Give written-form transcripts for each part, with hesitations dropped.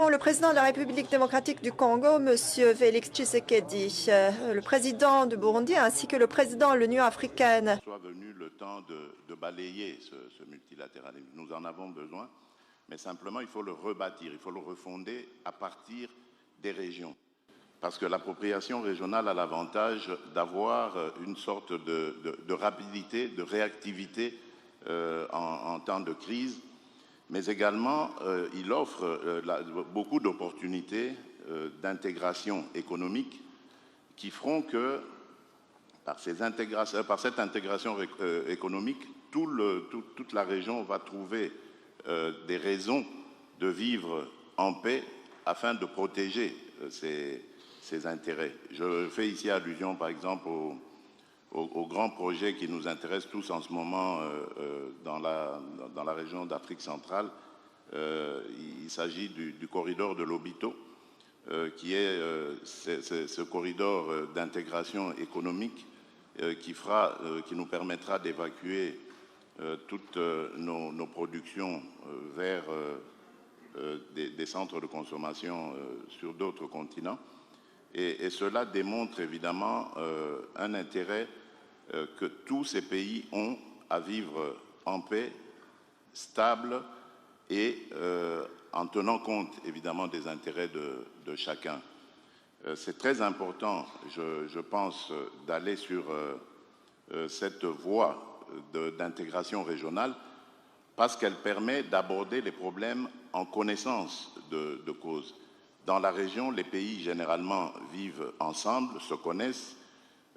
Le président de la République démocratique du Congo, M. Félix Tshisekedi, le président du Burundi ainsi que le président de l'Union africaine. Soit venu le temps de balayer ce multilatéralisme. Nous en avons besoin, mais simplement il faut le rebâtir, il faut le refonder à partir des régions. Parce que l'appropriation régionale a l'avantage d'avoir une sorte de rapidité, de réactivité en temps de crise, mais également il offre beaucoup d'opportunités d'intégration économique qui feront que par cette intégration économique, toute la région va trouver des raisons de vivre en paix afin de protéger ses intérêts. Je fais ici allusion par exemple aux grands projets qui nous intéressent tous en ce moment dans la région d'Afrique centrale. Il s'agit du corridor de Lobito, qui est ce corridor d'intégration économique qui nous permettra d'évacuer toutes nos productions vers des centres de consommation sur d'autres continents. Et cela démontre évidemment un intérêt que tous ces pays ont à vivre en paix, stable et en tenant compte évidemment des intérêts de chacun. C'est très important, je pense, d'aller sur cette voie d'intégration régionale parce qu'elle permet d'aborder les problèmes en connaissance de cause. Dans la région, les pays généralement vivent ensemble, se connaissent.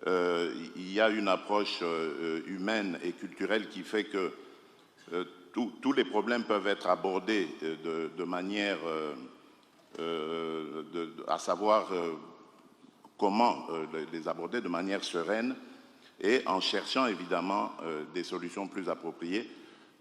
Il y a une approche humaine et culturelle qui fait que tous les problèmes peuvent être abordés de manière à savoir comment les aborder de manière sereine et en cherchant évidemment des solutions plus appropriées,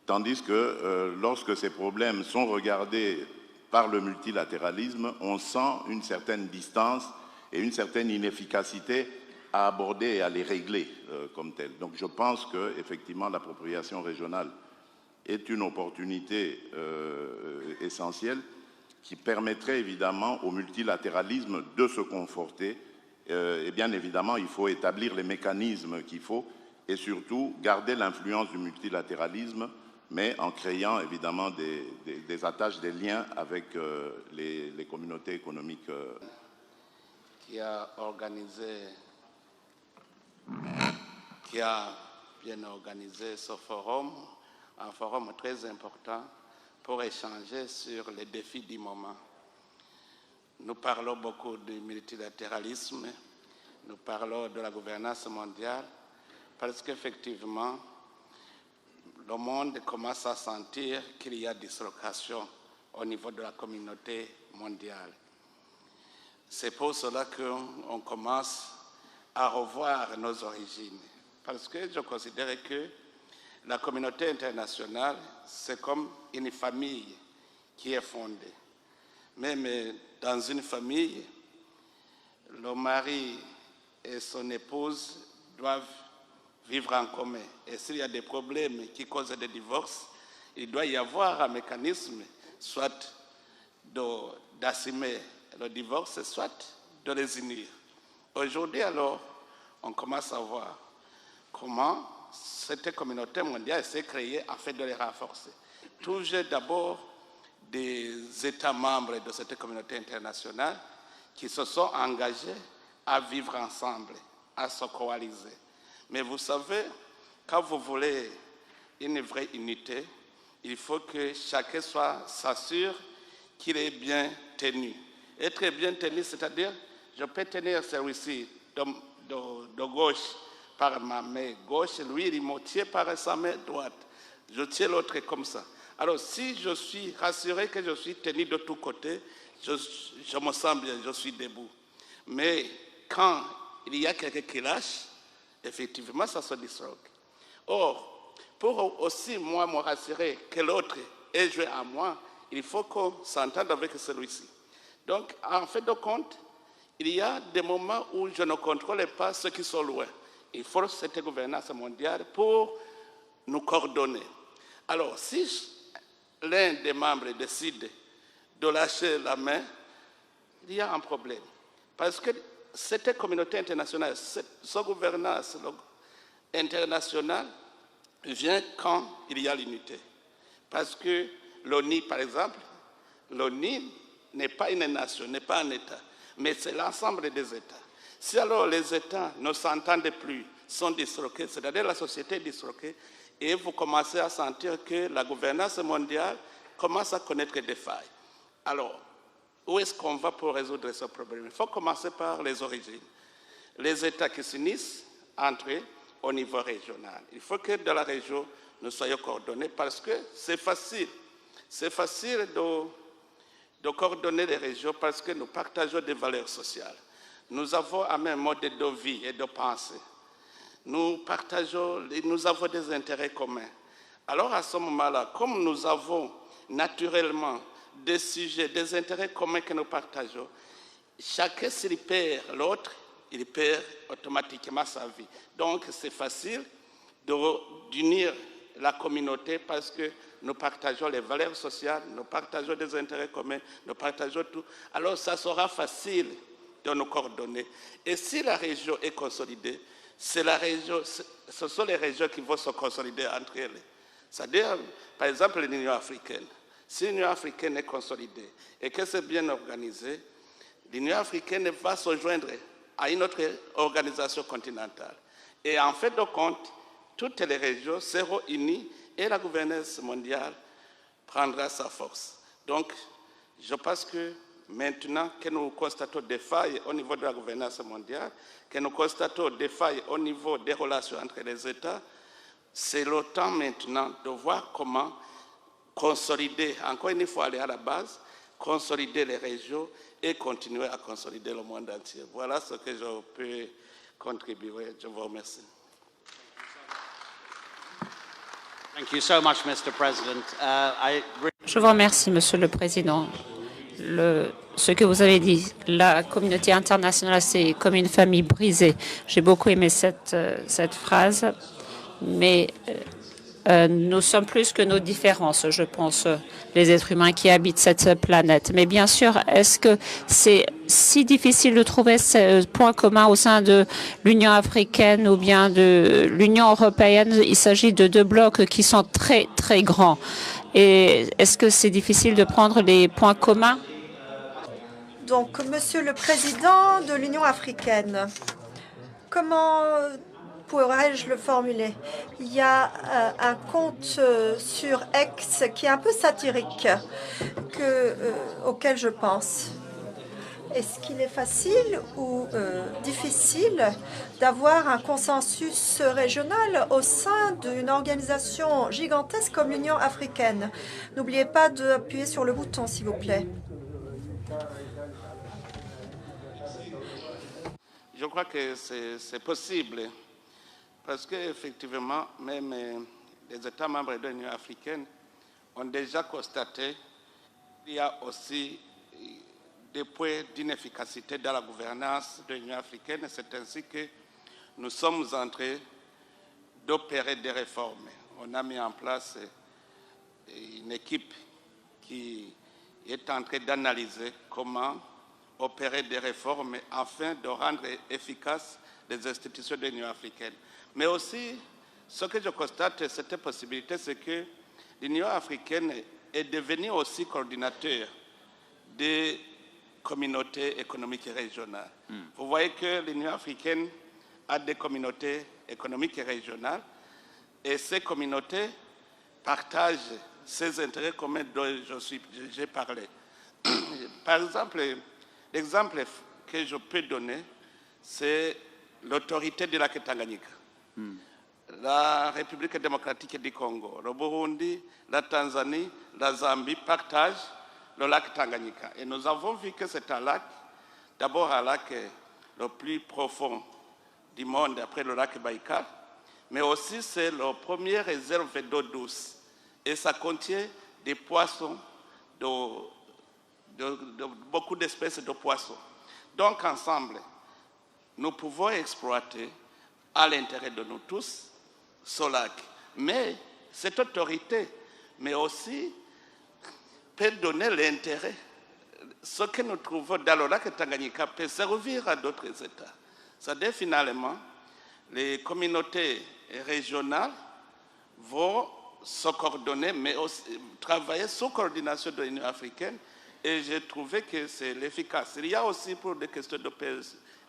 tandis que lorsque ces problèmes sont regardés par le multilatéralisme, on sent une certaine distance et une certaine inefficacité à aborder et à les régler comme telles. Donc je pense qu'effectivement l'appropriation régionale est une opportunité essentielle qui permettrait évidemment au multilatéralisme de se conforter. Et bien évidemment, il faut établir les mécanismes qu'il faut et surtout garder l'influence du multilatéralisme, mais en créant évidemment des attaches, des liens avec les communautés économiques. Qui a bien organisé ce forum, un forum très important pour échanger sur les défis du moment. Nous parlons beaucoup du multilatéralisme, nous parlons de la gouvernance mondiale, parce qu'effectivement, le monde commence à sentir qu'il y a dislocation au niveau de la communauté mondiale. C'est pour cela qu'on commence à revoir nos origines, parce que je considère que la communauté internationale, c'est comme une famille qui est fondée. Même dans une famille, le mari et son épouse doivent vivre en commun. Et s'il y a des problèmes qui causent des divorces, il doit y avoir un mécanisme, soit d'assumer le divorce, soit de les unir. Aujourd'hui, alors, on commence à voir comment cette communauté mondiale s'est créée afin de les renforcer. Toujours d'abord des États membres de cette communauté internationale qui se sont engagés à vivre ensemble, à se coaliser. Mais vous savez, quand vous voulez une vraie unité, il faut que chacun s'assure qu'il est bien tenu. Être bien tenu, c'est-à-dire, je peux tenir celui-ci de gauche par ma main gauche, lui, il me tient par sa main droite. Je tiens l'autre comme ça. Alors, si je suis rassuré que je suis tenu de tous côtés, je me sens bien, je suis debout. Mais quand il y a quelqu'un qui lâche, effectivement, ça se disloque. Or, pour aussi, moi, me rassurer que l'autre est joué à moi, il faut qu'on s'entende avec celui-ci. Donc, en fait de compte, il y a des moments où je ne contrôle pas ceux qui sont loin. Il faut cette gouvernance mondiale pour nous coordonner. Alors, si l'un des membres décide de lâcher la main, il y a un problème. Parce que cette communauté internationale, cette gouvernance internationale vient quand il y a l'unité. Parce que l'ONU, par exemple, l'ONU n'est pas une nation, n'est pas un État, mais c'est l'ensemble des États. Si alors les États ne s'entendent plus, sont disloqués, c'est-à-dire la société est disloquée, et vous commencez à sentir que la gouvernance mondiale commence à connaître des failles. Alors, où est-ce qu'on va pour résoudre ce problème? Il faut commencer par les origines. Les États qui s'unissent entre eux au niveau régional. Il faut que dans la région, nous soyons coordonnés parce que c'est facile. C'est facile de coordonner les régions parce que nous partageons des valeurs sociales. Nous avons un même mode de vie et de pensée. Nous avons des intérêts communs. Alors à ce moment-là, comme nous avons naturellement des sujets, des intérêts communs que nous partageons, chacun s'il perd l'autre, il perd automatiquement sa vie. Donc c'est facile d'unir la communauté parce que nous partageons les valeurs sociales, nous partageons des intérêts communs, nous partageons tout. Alors ça sera facile de nous coordonner. Et si la région est consolidée, ce sont les régions qui vont se consolider entre elles. C'est-à-dire, par exemple, l'Union africaine. Si l'Union africaine est consolidée et que c'est bien organisé, l'Union africaine va se joindre à une autre organisation continentale. Et en fait de compte, toutes les régions seront unies et la gouvernance mondiale prendra sa force. Donc, je pense que maintenant que nous constatons des failles au niveau de la gouvernance mondiale, que nous constatons des failles au niveau des relations entre les États, c'est le temps maintenant de voir comment consolider, encore une fois aller à la base, consolider les régions et continuer à consolider le monde entier. Voilà ce que je peux contribuer. Je vous remercie. Je vous remercie, Monsieur le Président. Ce que vous avez dit, la communauté internationale, c'est comme une famille brisée. J'ai beaucoup aimé cette phrase, mais nous sommes plus que nos différences, je pense, les êtres humains qui habitent cette planète. Mais bien sûr, est-ce que c'est si difficile de trouver ce point commun au sein de l'Union africaine ou bien de l'Union européenne? Il s'agit de deux blocs qui sont très, très grands. Et est-ce que c'est difficile de prendre les points communs? Donc, Monsieur le Président de l'Union africaine, comment pourrais-je le formuler? Il y a un conte sur X qui est un peu satirique auquel je pense. Est-ce qu'il est facile ou difficile d'avoir un consensus régional au sein d'une organisation gigantesque comme l'Union africaine? N'oubliez pas d'appuyer sur le bouton, s'il vous plaît. Je crois que c'est possible parce qu'effectivement, même les États membres de l'Union africaine ont déjà constaté qu'il y a aussi des points d'inefficacité dans la gouvernance de l'Union africaine. C'est ainsi que nous sommes en train d'opérer des réformes. On a mis en place une équipe qui est en train d'analyser comment opérer des réformes afin de rendre efficaces les institutions de l'Union africaine. Mais aussi, ce que je constate, cette possibilité, c'est que l'Union africaine est devenue aussi coordinateur des communautés économiques et régionales. Vous voyez que l'Union africaine a des communautés économiques et régionales et ces communautés partagent ces intérêts communs dont j'ai parlé. Par exemple, l'exemple que je peux donner, c'est l'autorité du lac Tanganyika. La République démocratique du Congo, le Burundi, la Tanzanie, la Zambie partagent le lac Tanganyika. Et nous avons vu que c'est un lac, d'abord un lac le plus profond du monde après le lac Baïkal, mais aussi c'est la première réserve d'eau douce. Et ça contient des poissons, beaucoup d'espèces de poissons. Donc ensemble, nous pouvons exploiter à l'intérêt de nous tous ce lac. Mais cette autorité, mais aussi peut donner l'intérêt ce que nous trouvons dans le lac Tanganyika peut servir à d'autres États. C'est-à-dire finalement, les communautés régionales vont se coordonner, mais aussi travailler sous coordination de l'Union africaine. Et j'ai trouvé que c'est l'efficace. Il y a aussi pour des questions de paix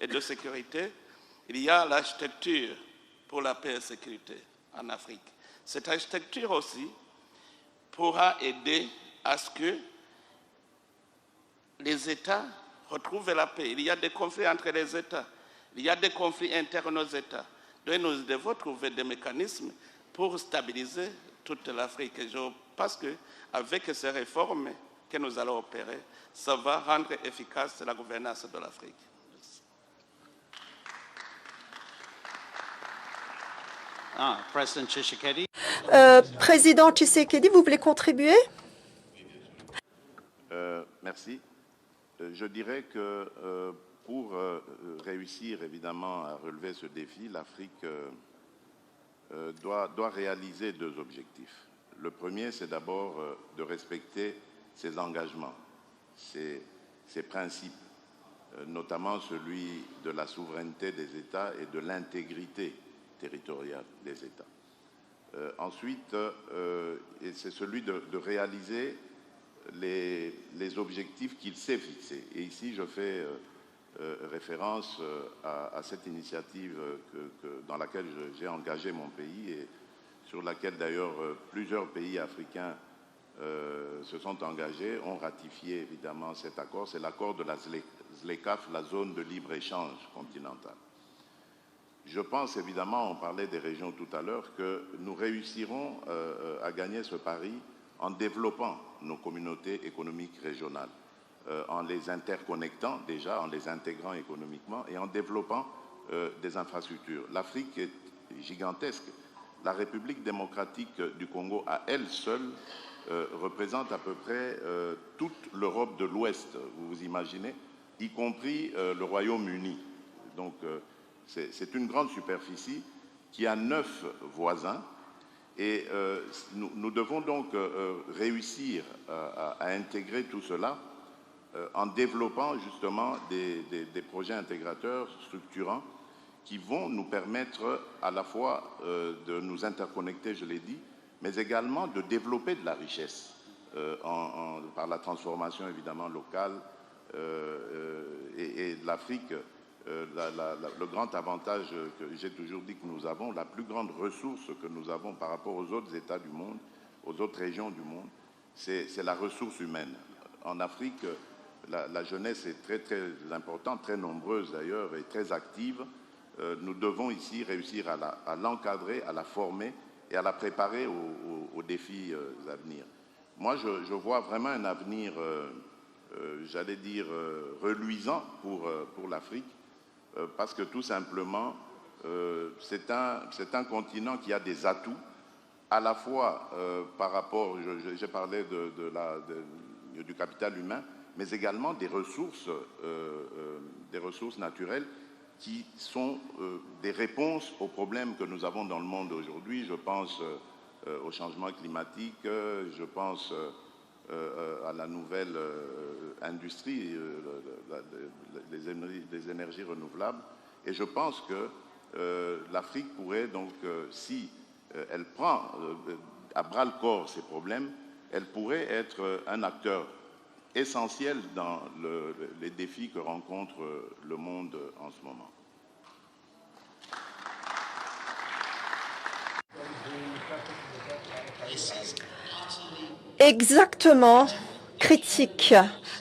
et de sécurité, il y a l'architecture pour la paix et la sécurité en Afrique. Cette architecture aussi pourra aider à ce que les États retrouvent la paix. Il y a des conflits entre les États, il y a des conflits internes aux États. Donc nous devons trouver des mécanismes pour stabiliser toute l'Afrique. Et je pense qu'avec ces réformes que nous allons opérer, ça va rendre efficace la gouvernance de l'Afrique. President Tshisekedi. Président Tshisekedi, vous voulez contribuer? Merci. Je dirais que pour réussir évidemment à relever ce défi, l'Afrique doit réaliser deux objectifs. Le premier, c'est d'abord de respecter ses engagements, ses principes, notamment celui de la souveraineté des États et de l'intégrité territoriale des États. Ensuite, c'est celui de réaliser les objectifs qu'il s'est fixés. Et ici, je fais référence à cette initiative dans laquelle j'ai engagé mon pays et sur laquelle d'ailleurs plusieurs pays africains se sont engagés, ont ratifié évidemment cet accord. C'est l'accord de la ZLECAf, la zone de libre-échange continentale. Je pense évidemment, on parlait des régions tout à l'heure, que nous réussirons à gagner ce pari en développant nos communautés économiques régionales, en les interconnectant déjà, en les intégrant économiquement et en développant des infrastructures. L'Afrique est gigantesque. La République démocratique du Congo, à elle seule, représente à peu près toute l'Europe de l'Ouest, vous vous imaginez, y compris le Royaume-Uni. Donc, c'est une grande superficie qui a 9 voisins et nous devons donc réussir à intégrer tout cela en développant justement des projets intégrateurs structurants qui vont nous permettre à la fois de nous interconnecter, je l'ai dit, mais également de développer de la richesse par la transformation évidemment locale et l'Afrique. Le grand avantage que j'ai toujours dit que nous avons, la plus grande ressource que nous avons par rapport aux autres États du monde, aux autres régions du monde, c'est la ressource humaine. En Afrique, la jeunesse est très très importante, très nombreuse d'ailleurs et très active. Nous devons ici réussir à l'encadrer, à la former et à la préparer aux défis à venir. Moi, je vois vraiment un avenir, j'allais dire, reluisant pour l'Afrique, parce que tout simplement, c'est un continent qui a des atouts, à la fois par rapport, j'ai parlé du capital humain, mais également des ressources naturelles qui sont des réponses aux problèmes que nous avons dans le monde aujourd'hui. Je pense au changement climatique, je pense à la nouvelle industrie des énergies renouvelables. Et je pense que l'Afrique pourrait donc, si elle prend à bras-le-corps ces problèmes, elle pourrait être un acteur essentiel dans les défis que rencontre le monde en ce moment. Exactement. Critique.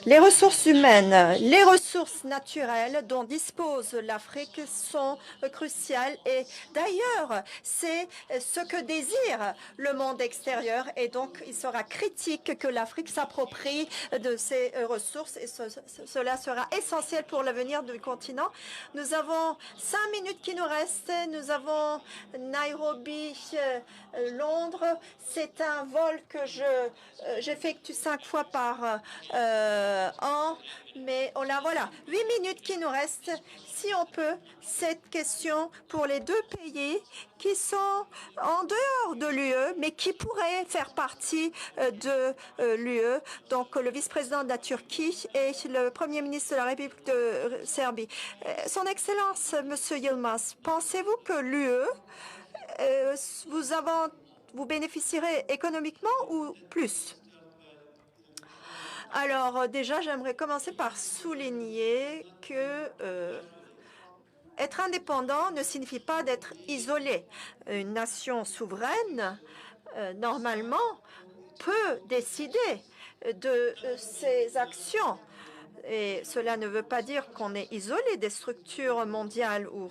Les ressources humaines, les ressources naturelles dont dispose l'Afrique sont cruciales et d'ailleurs, c'est ce que désire le monde extérieur et donc il sera critique que l'Afrique s'approprie de ces ressources et cela sera essentiel pour l'avenir du continent. Nous avons 5 minutes qui nous restent. Nous avons Nairobi, Londres. C'est un vol que j'effectue 5 fois par mais voilà, 8 minutes qui nous restent. Si on peut, cette question pour les deux pays qui sont en dehors de l'UE, mais qui pourraient faire partie de l'UE, donc le vice-président de la Turquie et le Premier ministre de la République de Serbie. Son Excellence, Monsieur Yilmaz, pensez-vous que l'UE, vous bénéficierez économiquement ou plus? Alors déjà, j'aimerais commencer par souligner que être indépendant ne signifie pas d'être isolé. Une nation souveraine, normalement, peut décider de ses actions. Et cela ne veut pas dire qu'on est isolé des structures mondiales ou